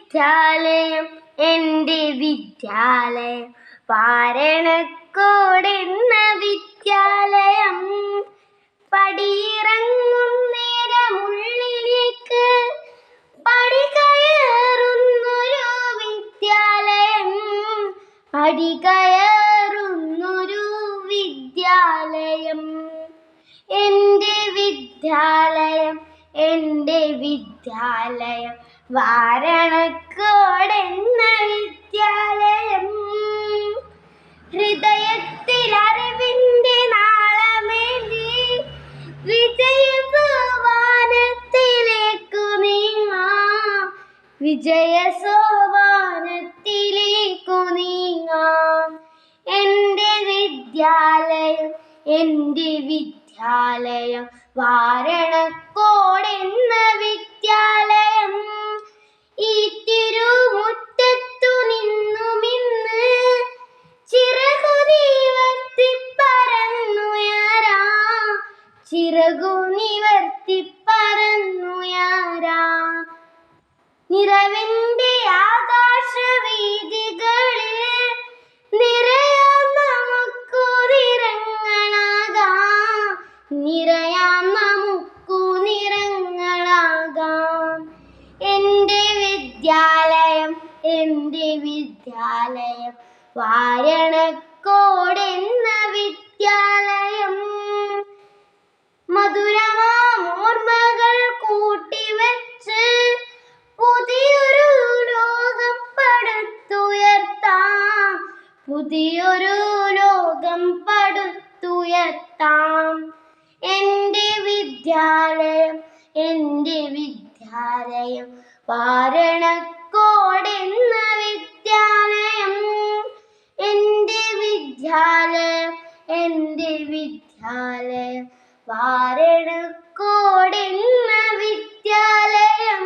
വിദ്യാലയം എൻ്റെ വിദ്യാലയം പാരണക്കോടെന്ന വിദ്യാലയം പടിയിറങ്ങും നേരമുള്ളിലേക്ക് പടി കയറുന്നൊരു വിദ്യാലയം പടി കയറുന്നൊരു വിദ്യാലയം എൻ്റെ വിദ്യാലയം എൻ്റെ വിദ്യാലയം വാരണക്കോടെന്ന വിദ്യാലയം ഹൃദയത്തിൽ അറിവിൻ്റെ നാളമേന്തി വിജയസോപാനത്തിലേക്കു നീങ്ങാം വിജയസോപാനത്തിലേക്കു നീങ്ങാം എൻ്റെ വിദ്യാലയം എൻ്റെ വിദ്യാലയം വാരണക്കോടെന്ന വിദ്യാലയം ഈ തിരുമുറ്റത്തു നിന്നുമിന്ന് ചിറകു നിവർത്തി പറന്നുയരാം ചിറകു നിവർത്തി പറന്നുയരാം നിറവിൻ്റെ ആകാശവീഥികളിൽ നിറയാം നമുക്കു നിറങ്ങളാകാം നിറയാം നമുക്കു നിറങ്ങളാകാം എൻ്റെ വിദ്യാലയം എൻ്റെ വിദ്യാലയം വാരണക്കോടെന്ന വിദ്യാലയം മധുരമാം ഓർമ്മകൾ കൂട്ടിവെച്ച് പുതിയൊരു ലോകം പടുത്തുയർത്താം പുതിയൊരു ലോകം പടുത്തുയർത്താം എൻ്റെ വിദ്യാലയം എൻ്റെ വിദ്യാലയം വാരണക്കോടെന്ന വിദ്യാലയം എൻ്റെ വിദ്യാലയം എൻ്റെ വിദ്യാലയം വാരണക്കോടെന്ന വിദ്യാലയം